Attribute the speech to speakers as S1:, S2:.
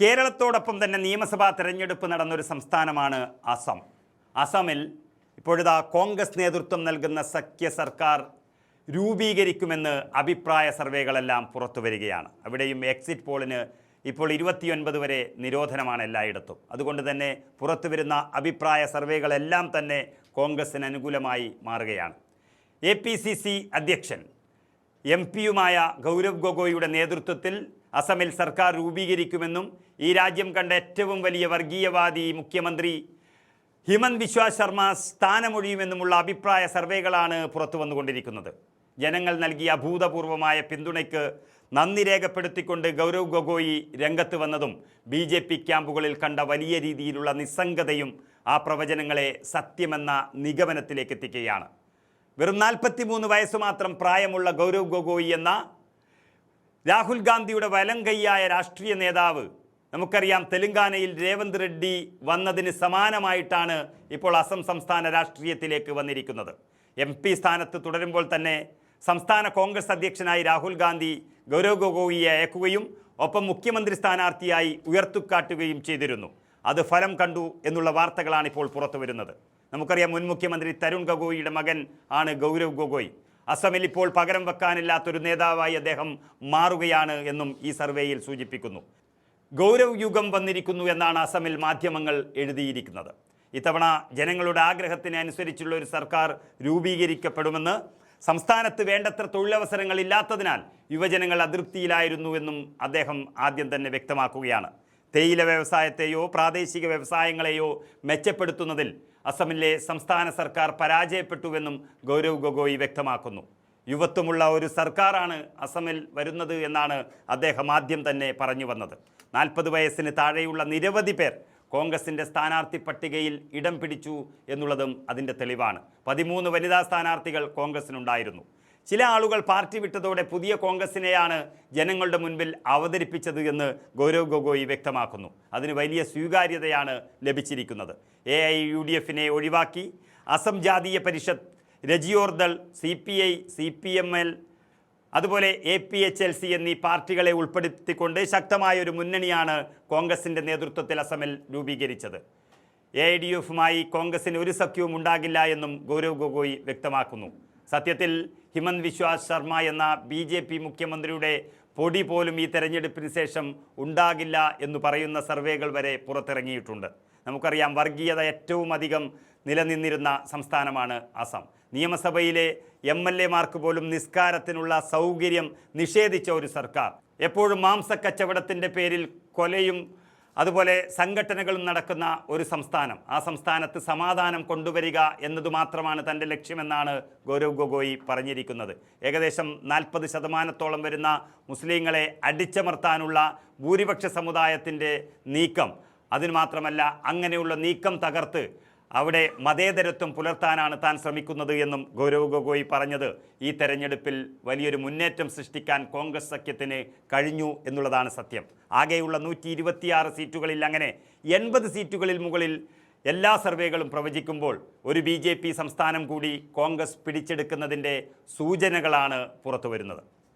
S1: കേരളത്തോടൊപ്പം തന്നെ നിയമസഭാ തെരഞ്ഞെടുപ്പ് നടന്നൊരു സംസ്ഥാനമാണ് അസം. അസമിൽ ഇപ്പോഴിതാ കോൺഗ്രസ് നേതൃത്വം നൽകുന്ന സഖ്യ സർക്കാർ രൂപീകരിക്കുമെന്ന് അഭിപ്രായ സർവേകളെല്ലാം പുറത്തു വരികയാണ്. അവിടെയും എക്സിറ്റ് പോളിന് ഇപ്പോൾ 29 വരെ നിരോധനമാണ് എല്ലായിടത്തും. അതുകൊണ്ട് തന്നെ പുറത്തു വരുന്ന അഭിപ്രായ സർവേകളെല്ലാം തന്നെ കോൺഗ്രസിന് അനുകൂലമായി മാറുകയാണ്. APCC അധ്യക്ഷൻ MP-യുമായ ഗൗരവ് ഗൊഗോയിയുടെ നേതൃത്വത്തിൽ അസമിൽ സർക്കാർ രൂപീകരിക്കുമെന്നും ഈ രാജ്യം കണ്ട ഏറ്റവും വലിയ വർഗീയവാദി മുഖ്യമന്ത്രി ഹിമന്ത് ബിശ്വ ശർമ്മ സ്ഥാനമൊഴിയുമെന്നുമുള്ള അഭിപ്രായ സർവേകളാണ് പുറത്തു വന്നുകൊണ്ടിരിക്കുന്നത്. ജനങ്ങൾ നൽകിയ അഭൂതപൂർവമായ പിന്തുണയ്ക്ക് നന്ദി രേഖപ്പെടുത്തിക്കൊണ്ട് ഗൗരവ് ഗൊഗോയി രംഗത്ത് വന്നതും BJP ക്യാമ്പുകളിൽ കണ്ട വലിയ രീതിയിലുള്ള നിസ്സംഗതയും ആ പ്രവചനങ്ങളെ സത്യമെന്ന നിഗമനത്തിലേക്ക് എത്തിക്കുകയാണ്. വെറും 43 വയസ്സ് മാത്രം പ്രായമുള്ള ഗൗരവ് ഗൊഗോയി എന്ന രാഹുൽ ഗാന്ധിയുടെ വലം കൈയായ രാഷ്ട്രീയ നേതാവ്, നമുക്കറിയാം തെലങ്കാനയിൽ രേവന്ത് റെഡ്ഡി വന്നതിന് സമാനമായിട്ടാണ് ഇപ്പോൾ അസം സംസ്ഥാന രാഷ്ട്രീയത്തിലേക്ക് വന്നിരിക്കുന്നത്. MP സ്ഥാനത്ത് തുടരുമ്പോൾ തന്നെ സംസ്ഥാന കോൺഗ്രസ് അധ്യക്ഷനായി രാഹുൽ ഗാന്ധി ഗൗരവ് ഗൊഗോയിയെ അയക്കുകയും ഒപ്പം മുഖ്യമന്ത്രി സ്ഥാനാർത്ഥിയായി ഉയർത്തിക്കാട്ടുകയും ചെയ്തിരുന്നു. അത് ഫലം കണ്ടു എന്നുള്ള വാർത്തകളാണ് ഇപ്പോൾ പുറത്തു വരുന്നത്. നമുക്കറിയാം മുൻ മുഖ്യമന്ത്രി തരുൺ ഗൊഗോയിയുടെ മകൻ ആണ് ഗൗരവ് ഗൊഗോയി. അസമിൽ ഇപ്പോൾ പകരം വെക്കാനില്ലാത്തൊരു നേതാവായി അദ്ദേഹം മാറുകയാണ് എന്നും ഈ സർവേയിൽ സൂചിപ്പിക്കുന്നു. ഗൗരവ് യുഗം വന്നിരിക്കുന്നു എന്നാണ് അസമിൽ മാധ്യമങ്ങൾ എഴുതിയിരിക്കുന്നത്. ഇത്തവണ ജനങ്ങളുടെ ആഗ്രഹത്തിന് അനുസരിച്ചുള്ള ഒരു സർക്കാർ രൂപീകരിക്കപ്പെടുമെന്ന്, സംസ്ഥാനത്ത് വേണ്ടത്ര തൊഴിലവസരങ്ങൾ ഇല്ലാത്തതിനാൽ യുവജനങ്ങൾ അതൃപ്തിയിലായിരുന്നുവെന്നും അദ്ദേഹം ആദ്യം തന്നെ വ്യക്തമാക്കുകയാണ്. തേയില വ്യവസായത്തെയോ പ്രാദേശിക വ്യവസായങ്ങളെയോ മെച്ചപ്പെടുത്തുന്നതിൽ അസമിലെ സംസ്ഥാന സർക്കാർ പരാജയപ്പെട്ടുവെന്നും ഗൗരവ് ഗൊഗോയി വ്യക്തമാക്കുന്നു. യുവത്വമുള്ള ഒരു സർക്കാരാണ് അസമിൽ വരുന്നത് എന്നാണ് അദ്ദേഹം ആദ്യം തന്നെ പറഞ്ഞു വന്നത്. 40 വയസ്സിന് താഴെയുള്ള നിരവധി പേർ കോൺഗ്രസിൻ്റെ സ്ഥാനാർത്ഥി പട്ടികയിൽ ഇടം പിടിച്ചു എന്നുള്ളതും അതിൻ്റെ തെളിവാണ്. 13 വനിതാ സ്ഥാനാർത്ഥികൾ കോൺഗ്രസിനുണ്ടായിരുന്നു. ചില ആളുകൾ പാർട്ടി വിട്ടതോടെ പുതിയ കോൺഗ്രസിനെയാണ് ജനങ്ങളുടെ മുൻപിൽ അവതരിപ്പിച്ചത് എന്ന് ഗൗരവ് ഗൊഗോയി വ്യക്തമാക്കുന്നു. അതിന് വലിയ സ്വീകാര്യതയാണ് ലഭിച്ചിരിക്കുന്നത്. AIUDF-നെ ഒഴിവാക്കി അസം ജാതീയ പരിഷത്ത്, രജിയോർദൾ, CPI, CPML, അതുപോലെ APHLC എന്നീ പാർട്ടികളെ ഉൾപ്പെടുത്തിക്കൊണ്ട് ശക്തമായൊരു മുന്നണിയാണ് കോൺഗ്രസിൻ്റെ നേതൃത്വത്തിൽ അസമിൽ രൂപീകരിച്ചത്. AIUDF-മായി കോൺഗ്രസിന് ഒരു സഖ്യവും ഉണ്ടാകില്ല എന്നും ഗൗരവ് ഗൊഗോയി വ്യക്തമാക്കുന്നു. സത്യത്തിൽ ഹിമന്ത് ബിശ്വ ശർമ്മ എന്ന BJP മുഖ്യമന്ത്രിയുടെ പൊടി പോലും ഈ തെരഞ്ഞെടുപ്പിന് ശേഷം ഉണ്ടാകില്ല എന്ന് പറയുന്ന സർവേകൾ വരെ പുറത്തിറങ്ങിയിട്ടുണ്ട്. നമുക്കറിയാം വർഗീയത ഏറ്റവും അധികം നിലനിന്നിരുന്ന സംസ്ഥാനമാണ് അസം. നിയമസഭയിലെ MLA-മാർക്ക് പോലും നിസ്കാരത്തിനുള്ള സൗകര്യം നിഷേധിച്ച ഒരു സർക്കാർ, എപ്പോഴും മാംസക്കച്ചവടത്തിൻ്റെ പേരിൽ കൊലയും അതുപോലെ സംഘടനകളും നടക്കുന്ന ഒരു സംസ്ഥാനം. ആ സംസ്ഥാനത്ത് സമാധാനം കൊണ്ടുവരിക എന്നതു മാത്രമാണ് തൻ്റെ ലക്ഷ്യമെന്നാണ് ഗൗരവ് ഗൊഗോയി പറഞ്ഞിരിക്കുന്നത്. ഏകദേശം 40% വരുന്ന മുസ്ലിങ്ങളെ അടിച്ചമർത്താനുള്ള ഭൂരിപക്ഷ സമുദായത്തിൻ്റെ നീക്കം, അതിന് മാത്രമല്ല അങ്ങനെയുള്ള നീക്കം തകർത്ത് അവിടെ മതേതരത്വം പുലർത്താനാണ് താൻ ശ്രമിക്കുന്നത് എന്നും ഗൗരവ് ഗൊഗോയി പറഞ്ഞത് ഈ തെരഞ്ഞെടുപ്പിൽ വലിയൊരു മുന്നേറ്റം സൃഷ്ടിക്കാൻ കോൺഗ്രസ് സഖ്യത്തിന് കഴിഞ്ഞു എന്നുള്ളതാണ് സത്യം. ആകെയുള്ള 126 സീറ്റുകളിൽ അങ്ങനെ 80 സീറ്റുകളിൽ മുകളിൽ എല്ലാ സർവേകളും പ്രവചിക്കുമ്പോൾ ഒരു BJP സംസ്ഥാനം കൂടി കോൺഗ്രസ് പിടിച്ചെടുക്കുന്നതിൻ്റെ സൂചനകളാണ് പുറത്തു വരുന്നത്.